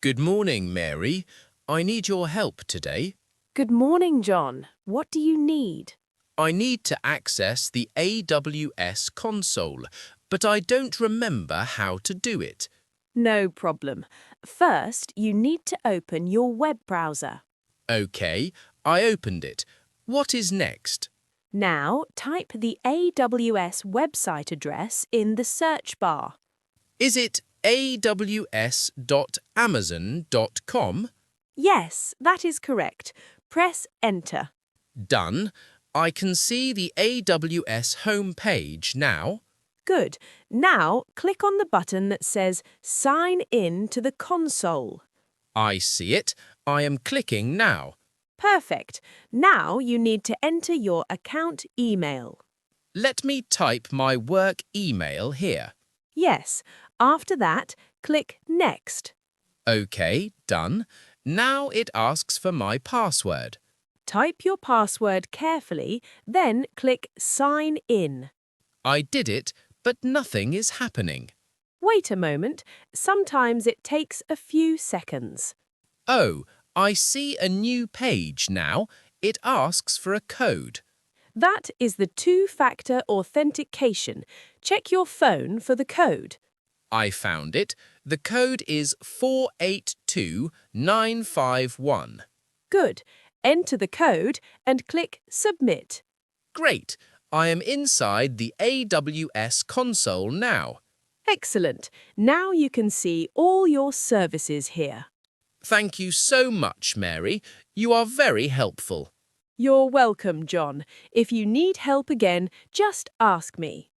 Good morning, Mary. I need your help today. Good morning, John. What do you need? I need to access the AWS console, but I don't remember how to do it. No problem. First, you need to open your web browser. OK, I opened it. What is next? Now, type the AWS website address in the search bar. Is it aws.amazon.com? Yes, that is correct. Press Enter. Done. I can see the AWS homepage now. Good. Now, click on the button that says Sign in to the console. I see it. I am clicking now. Perfect. Now you need to enter your account email. Let me type my work email here. Yes. After that, click Next. OK, done. Now it asks for my password. Type your password carefully, then click Sign in. I did it, but nothing is happening. Wait a moment. Sometimes it takes a few seconds. Oh, I see a new page now. It asks for a code. That is the two-factor authentication. Check your phone for the code. I found it. The code is 482951. Good. Enter the code and click Submit. Great. I am inside the AWS console now. Excellent. Now you can see all your services here. Thank you so much, Mary. You are very helpful. You're welcome, John. If you need help again, just ask me.